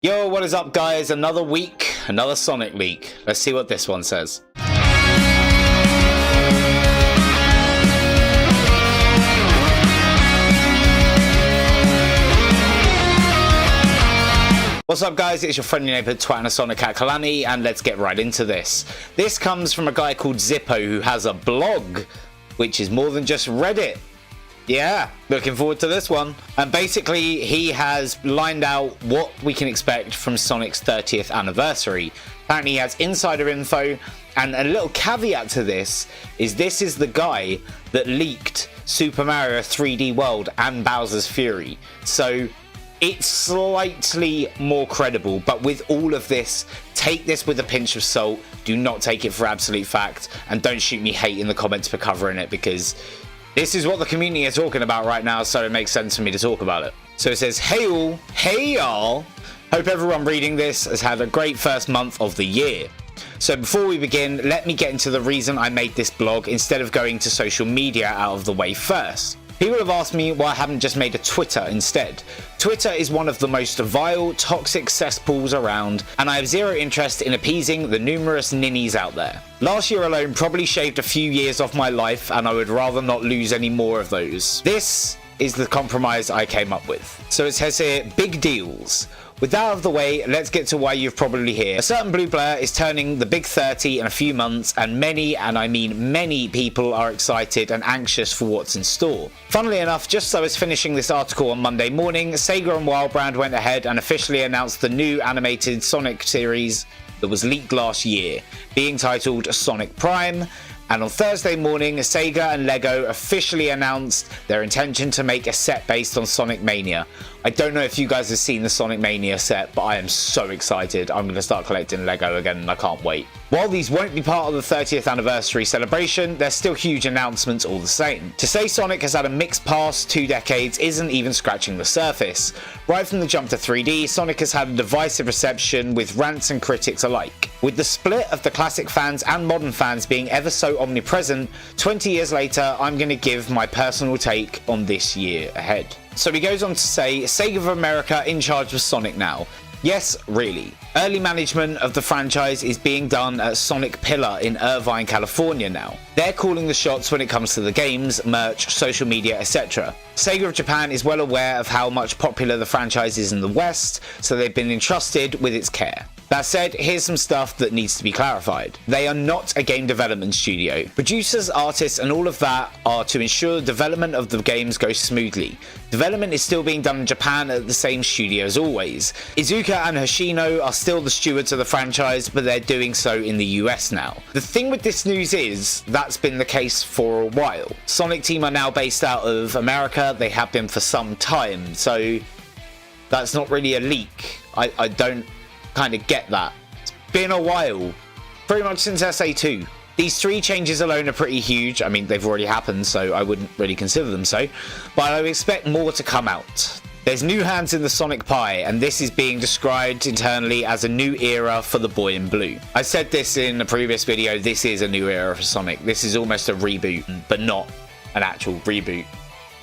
Yo, what is up guys? Another week, another Sonic leak. Let's see what this one says. What's up guys, it's your friendly neighbour twat and a Sonic cat Calamity, and let's get right into this. This comes from a guy called Zippo who has a blog, which is more than just Reddit. Yeah, looking forward to this one. And basically, he has lined out what we can expect from Sonic's 30th anniversary. Apparently, he has insider info, and a little caveat to this is the guy that leaked Super Mario 3D World and Bowser's Fury. So it's slightly more credible, but with all of this, take this with a pinch of salt. Do not take it for absolute fact, and don't shoot me hate in the comments for covering it, because this is what the community are talking about right now, so it makes sense for me to talk about it. So it says, hey all, hey y'all. Hope everyone reading this has had a great first month of the year. So before we begin, let me get into the reason I made this blog instead of going to social media out of the way first. People have asked me why I haven't just made a Twitter instead. Twitter is one of the most vile, toxic cesspools around, and I have zero interest in appeasing the numerous ninnies out there. Last year alone probably shaved a few years off my life, and I would rather not lose any more of those. This is the compromise I came up with. So it says here, big deals. With that out of the way, let's get to why you've probably heard. A certain blue player is turning the big 30 in a few months, and many, and I mean many people are excited and anxious for what's in store. Funnily enough, just as I was finishing this article on Monday morning, Sega and Wildbrand went ahead and officially announced the new animated Sonic series that was leaked last year, being titled Sonic Prime. And on Thursday morning, Sega and Lego officially announced their intention to make a set based on Sonic Mania. I don't know if you guys have seen the Sonic Mania set, but I am so excited. I'm going to start collecting Lego again, and I can't wait. While these won't be part of the 30th anniversary celebration, they're still huge announcements all the same. To say Sonic has had a mixed past 2 decades isn't even scratching the surface. Right from the jump to 3D, Sonic has had a divisive reception with rants and critics alike. With the split of the classic fans and modern fans being ever so omnipresent, 20 years later, I'm going to give my personal take on this year ahead. So he goes on to say, Sega of America in charge of Sonic now. Yes, really. Early management of the franchise is being done at Sonic Pillar in Irvine, California now. They're calling the shots when it comes to the games, merch, social media, etc. Sega of Japan is well aware of how much popular the franchise is in the West, so they've been entrusted with its care. That said, here's some stuff that needs to be clarified. They are not a game development studio. Producers, artists, and all of that are to ensure the development of the games goes smoothly. Development is still being done in Japan at the same studio as always. Iizuka and Hoshino are still the stewards of the franchise, but they're doing so in the US now. The thing with this news is, that's been the case for a while. Sonic Team are now based out of America. They have been for some time, so that's not really a leak. I don't kind of get that. It's been a while, pretty much since SA2. These 3 changes alone are pretty huge. I mean, they've already happened, so I wouldn't really consider them so, but I would expect more to come out. There's new hands in the Sonic pie, and this is being described internally as a new era for the boy in blue. I said this in a previous video, this is a new era for Sonic. This is almost a reboot, but not an actual reboot.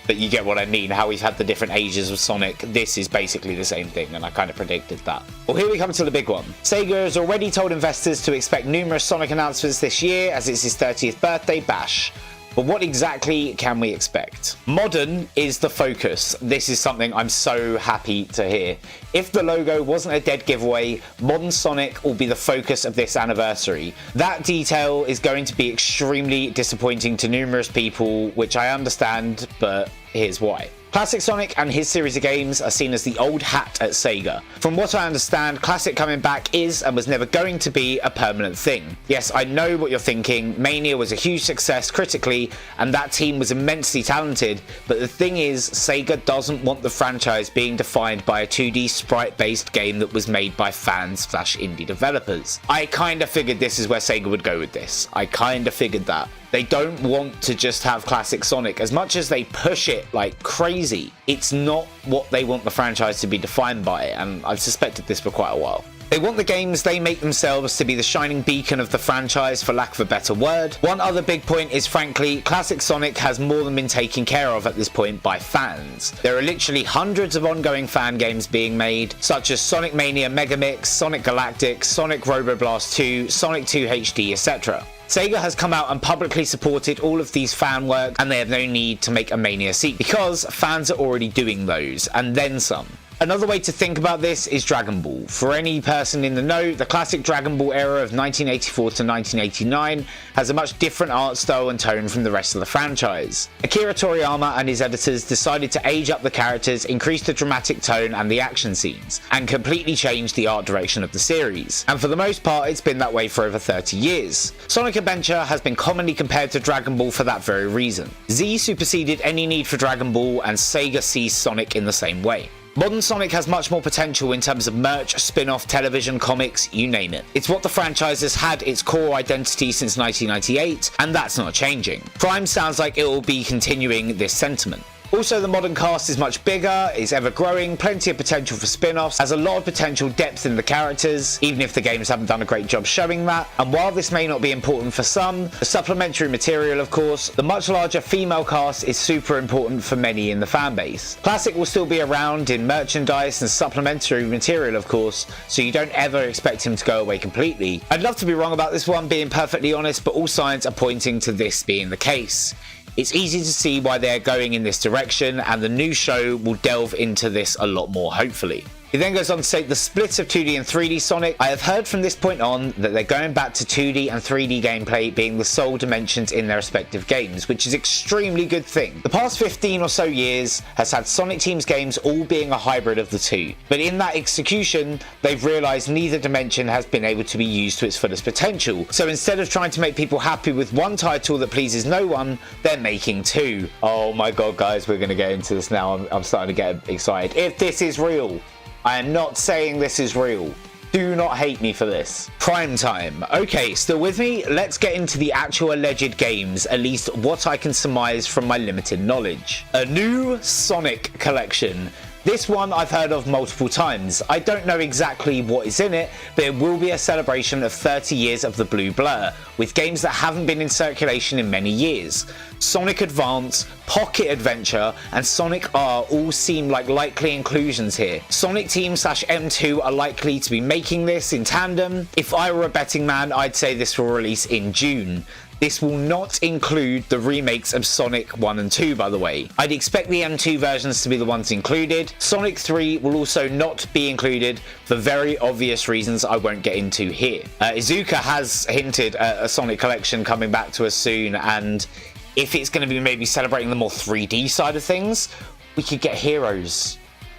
But you get what I mean, how we've had the different ages of Sonic. This is basically the same thing, and I kind of predicted that. Well, here we come to the big one. Sega has already told investors to expect numerous Sonic announcements this year, as it's his 30th birthday bash. But what exactly can we expect? Modern is the focus. This is something I'm so happy to hear. If the logo wasn't a dead giveaway, modern Sonic will be the focus of this anniversary. That detail is going to be extremely disappointing to numerous people, which I understand, but here's why. Classic Sonic and his series of games are seen as the old hat at Sega. From what I understand, Classic coming back is and was never going to be a permanent thing. Yes, I know what you're thinking. Mania was a huge success critically, and that team was immensely talented, but the thing is, Sega doesn't want the franchise being defined by a 2D sprite-based game that was made by fans/indie developers. I kinda figured this is where Sega would go with this. I kinda figured that. They don't want to just have classic Sonic. As much as they push it like crazy, it's not what they want the franchise to be defined by, and I've suspected this for quite a while. They want the games they make themselves to be the shining beacon of the franchise, for lack of a better word. One other big point is, frankly, classic Sonic has more than been taken care of at this point by fans. There are literally hundreds of ongoing fan games being made, such as Sonic Mania Megamix, Sonic Galactic, Sonic Roboblast 2, Sonic 2 HD, etc. Sega has come out and publicly supported all of these fan work, and they have no need to make a Mania sequel, because fans are already doing those, and then some. Another way to think about this is Dragon Ball. For any person in the know, the classic Dragon Ball era of 1984 to 1989 has a much different art style and tone from the rest of the franchise. Akira Toriyama and his editors decided to age up the characters, increase the dramatic tone and the action scenes, and completely change the art direction of the series. And for the most part, it's been that way for over 30 years. Sonic Adventure has been commonly compared to Dragon Ball for that very reason. Z superseded any need for Dragon Ball, and Sega sees Sonic in the same way. Modern Sonic has much more potential in terms of merch, spin-off, television, comics, you name it. It's what the franchise has had its core identity since 1998, and that's not changing. Prime sounds like it will be continuing this sentiment. Also, the modern cast is much bigger, is ever growing, plenty of potential for spin-offs, has a lot of potential depth in the characters, even if the games haven't done a great job showing that. And while this may not be important for some, the supplementary material, of course, the much larger female cast is super important for many in the fanbase. Classic will still be around in merchandise and supplementary material, of course, so you don't ever expect him to go away completely. I'd love to be wrong about this one, being perfectly honest, but all signs are pointing to this being the case. It's easy to see why they're going in this direction, and the new show will delve into this a lot more, hopefully. He then goes on to say, the split of 2D and 3D Sonic. I have heard from this point on that they're going back to 2D and 3D gameplay being the sole dimensions in their respective games, which is an extremely good thing. The past 15 or so years has had Sonic Team's games all being a hybrid of the two, but in that execution, they've realised neither dimension has been able to be used to its fullest potential. So instead of trying to make people happy with one title that pleases no one, they're making two. Oh my god, guys, we're going to get into this now. I'm starting to get excited. If this is real, I am not saying this is real. Do not hate me for this. Prime time. Okay, still with me? Let's get into the actual alleged games, at least what I can surmise from my limited knowledge. A new Sonic collection. This one I've heard of multiple times. I don't know exactly what is in it, but it will be a celebration of 30 years of the Blue Blur, with games that haven't been in circulation in many years. Sonic Advance, Pocket Adventure, and Sonic R all seem like likely inclusions here. Sonic Team / M2 are likely to be making this in tandem. If I were a betting man, I'd say this will release in June. This will not include the remakes of Sonic 1 and 2, by the way. I'd expect the M2 versions to be the ones included. Sonic 3 will also not be included for very obvious reasons I won't get into here. Izuka has hinted at a Sonic collection coming back to us soon, and if it's going to be maybe celebrating the more 3D side of things, we could get Heroes.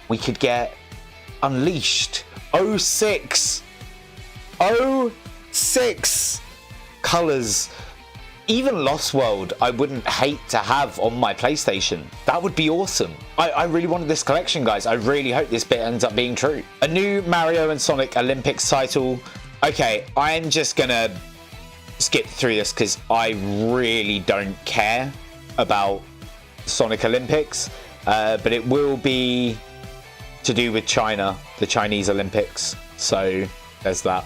We could get Unleashed. 06 colors. Even Lost World, I wouldn't hate to have on my PlayStation. That would be awesome. I really wanted this collection, guys. I really hope this bit ends up being true. A new Mario and Sonic Olympics title. Okay, I'm just gonna skip through this because I really don't care about Sonic Olympics. But it will be to do with China, the Chinese Olympics. So there's that.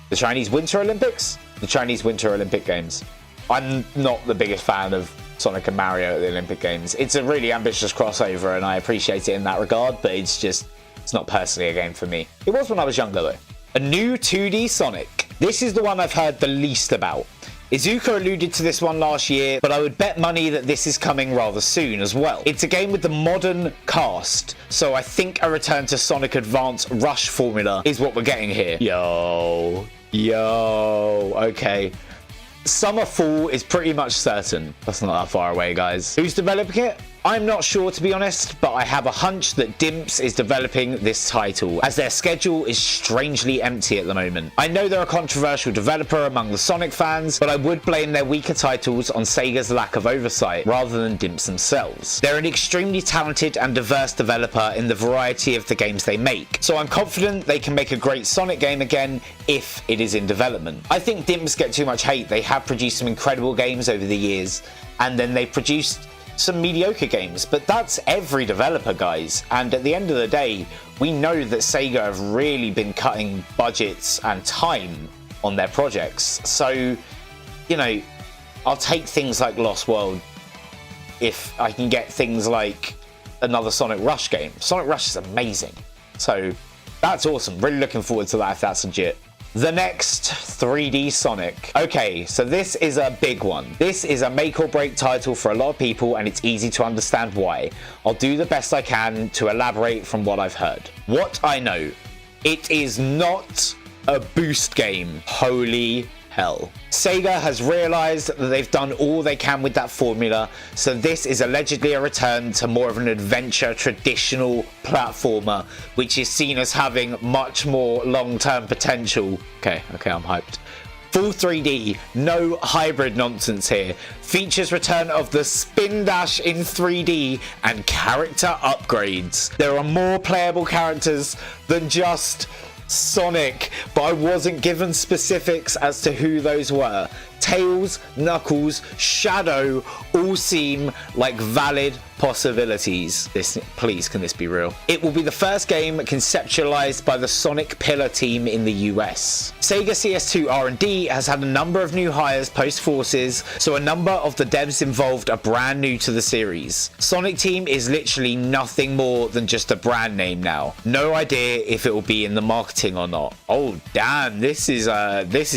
The Chinese Winter Olympics? The Chinese Winter Olympic Games. I'm not the biggest fan of Sonic and Mario at the Olympic Games. It's a really ambitious crossover and I appreciate it in that regard, but it's not personally a game for me. It was when I was younger though. A new 2D Sonic. This is the one I've heard the least about. Izuka alluded to this one last year, but I would bet money that this is coming rather soon as well. It's a game with the modern cast, so I think a return to Sonic Advance Rush formula is what we're getting here. Yo, okay. Summer fall is pretty much certain. That's not that far away, guys. Who's developing it? I'm not sure, to be honest, but I have a hunch that Dimps is developing this title, as their schedule is strangely empty at the moment. I know they're a controversial developer among the Sonic fans, but I would blame their weaker titles on Sega's lack of oversight, rather than Dimps themselves. They're an extremely talented and diverse developer in the variety of the games they make, so I'm confident they can make a great Sonic game again if it is in development. I think Dimps get too much hate. They have produced some incredible games over the years, and then they produced some mediocre games, but that's every developer, guys. And at the end of the day, we know that Sega have really been cutting budgets and time on their projects. So, you know, I'll take things like Lost World if I can get things like another Sonic Rush game. Sonic Rush is amazing. So that's awesome. Really looking forward to that if that's legit. The next 3D Sonic. Okay, so this is a big one. This is a make or break title for a lot of people, and it's easy to understand why. I'll do the best I can to elaborate from what I've heard. What I know, it is not a boost game. Holy hell. Sega has realized that they've done all they can with that formula, so this is allegedly a return to more of an adventure traditional platformer, which is seen as having much more long-term potential. Okay, I'm hyped. Full 3D, no hybrid nonsense here. Features return of the spin dash in 3D and character upgrades. There are more playable characters than just Sonic, but I wasn't given specifics as to who those were. Tails, Knuckles, Shadow all seem like valid possibilities. Please, can this be real? It will be the first game conceptualized by the Sonic Pillar team in the US. Sega CS2 R&D has had a number of new hires post-Forces, so a number of the devs involved are brand new to the series. Sonic Team is literally nothing more than just a brand name now. No idea if it will be in the marketing or not. Oh damn, this is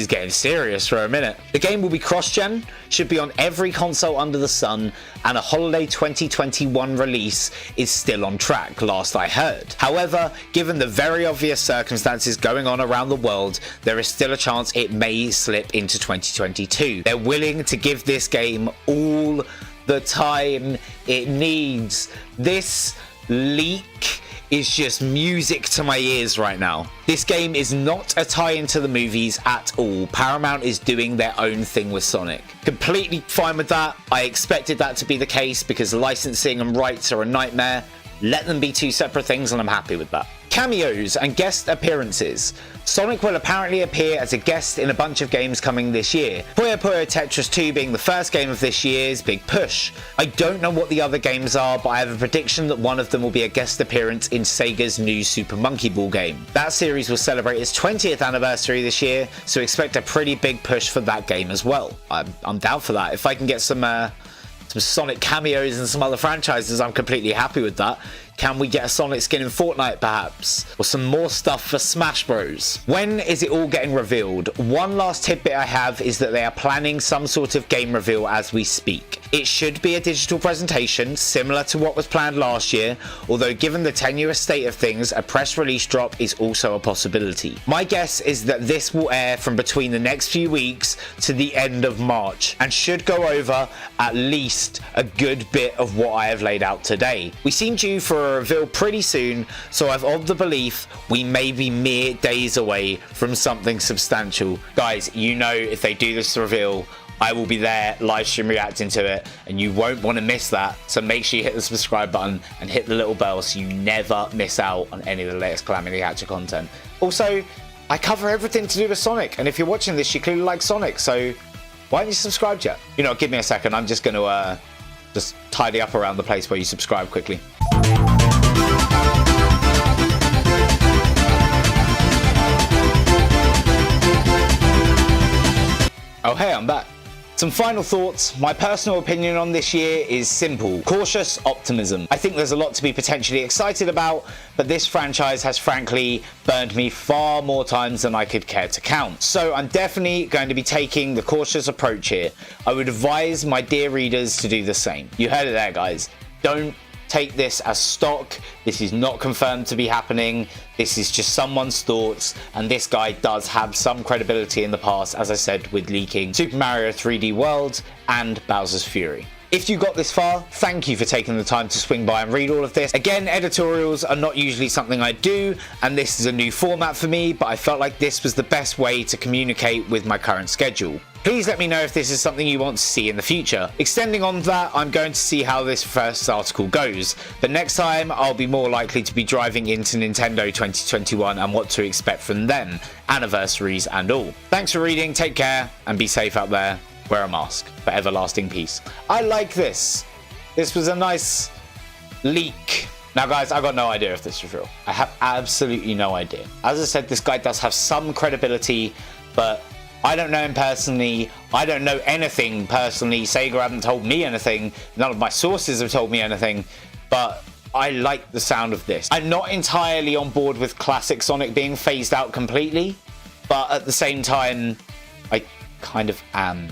getting serious for a minute. The game will be cross-gen, should be on every console under the sun, and a holiday 2021 release is still on track, last I heard. However, given the very obvious circumstances going on around the world, there is still a chance it may slip into 2022. They're willing to give this game all the time it needs. This leak is just music to my ears right now. This game is not a tie-in to the movies at all. Paramount is doing their own thing with Sonic. Completely fine with that. I expected that to be the case because licensing and rights are a nightmare. Let them be two separate things and I'm happy with that. Cameos and guest appearances. Sonic will apparently appear as a guest in a bunch of games coming this year. Puyo Puyo Tetris 2 being the first game of this year's big push. I don't know what the other games are, but I have a prediction that one of them will be a guest appearance in Sega's new Super Monkey Ball game. That series will celebrate its 20th anniversary this year, so expect a pretty big push for that game as well. I'm down for that. If I can get some Sonic cameos and some other franchises, I'm completely happy with that. Can we get a Sonic skin in Fortnite perhaps? Or some more stuff for Smash Bros? When is it all getting revealed? One last tidbit I have is that they are planning some sort of game reveal as we speak. It should be a digital presentation similar to what was planned last year, although given the tenuous state of things, a press release drop is also a possibility. My guess is that this will air from between the next few weeks to the end of March and should go over at least a good bit of what I have laid out today. We seem due for a reveal pretty soon, so I've of the belief we may be mere days away from something substantial. Guys, you know if they do this reveal, I will be there live stream reacting to it and you won't want to miss that. So make sure you hit the subscribe button and hit the little bell so you never miss out on any of the latest Calamity Hatcher content. Also, I cover everything to do with Sonic, and if you're watching this you clearly like Sonic, so why don't you subscribe yet? You know, give me a second, I'm just going to just tidy up around the place where you subscribe quickly. Oh hey, I'm back. Some final thoughts. My personal opinion on this year is simple. Cautious optimism. I think there's a lot to be potentially excited about, but this franchise has frankly burned me far more times than I could care to count. So I'm definitely going to be taking the cautious approach here. I would advise my dear readers to do the same. You heard it there, guys. Don't take this as stock. This is not confirmed to be happening. This is just someone's thoughts, and this guy does have some credibility in the past, as I said, with leaking Super Mario 3D World and Bowser's Fury. If you got this far, thank you for taking the time to swing by and read all of this. Again, editorials are not usually something I do, and this is a new format for me, but I felt like this was the best way to communicate with my current schedule. Please let me know if this is something you want to see in the future. Extending on that, I'm going to see how this first article goes, but next time I'll be more likely to be driving into Nintendo 2021 and what to expect from them, anniversaries and all. Thanks for reading, take care, and be safe out there. Wear a mask for everlasting peace. I like this. This was a nice leak. Now guys, I got no idea if this is real. I have absolutely no idea. As I said, this guy does have some credibility, but I don't know him personally. I don't know anything personally. Sega haven't told me anything. None of my sources have told me anything, but I like the sound of this. I'm not entirely on board with classic Sonic being phased out completely, but at the same time, I kind of am.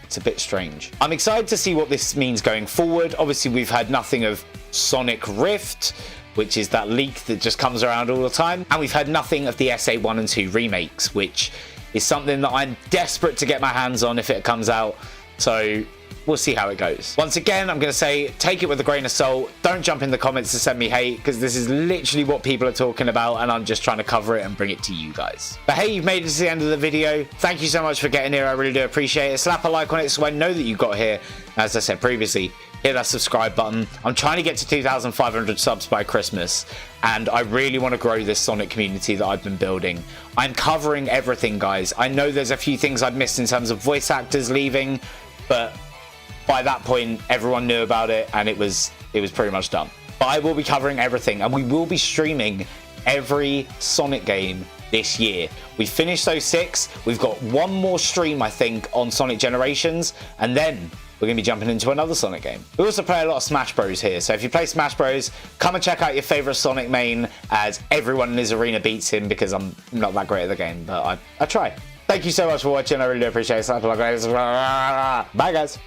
It's a bit strange. I'm excited to see what this means going forward. Obviously, we've had nothing of Sonic Rift, which is that leak that just comes around all the time. And we've had nothing of the SA1 and 2 remakes, which is something that I'm desperate to get my hands on if it comes out. So we'll see how it goes. Once again, I'm going to say, take it with a grain of salt. Don't jump in the comments to send me hate, because this is literally what people are talking about, and I'm just trying to cover it and bring it to you guys. But hey, you've made it to the end of the video. Thank you so much for getting here. I really do appreciate it. Slap a like on it so I know that you got here. As I said previously, hit that subscribe button. I'm trying to get to 2,500 subs by Christmas, and I really want to grow this Sonic community that I've been building. I'm covering everything, guys. I know there's a few things I've missed in terms of voice actors leaving, but by that point, everyone knew about it, and it was pretty much done. But I will be covering everything, and we will be streaming every Sonic game this year. We finished those 6. We've got one more stream, I think, on Sonic Generations, and then we're going to be jumping into another Sonic game. We also play a lot of Smash Bros here, so if you play Smash Bros, come and check out your favorite Sonic main, as everyone in his arena beats him, because I'm not that great at the game, but I try. Thank you so much for watching. I really do appreciate it. Bye, guys.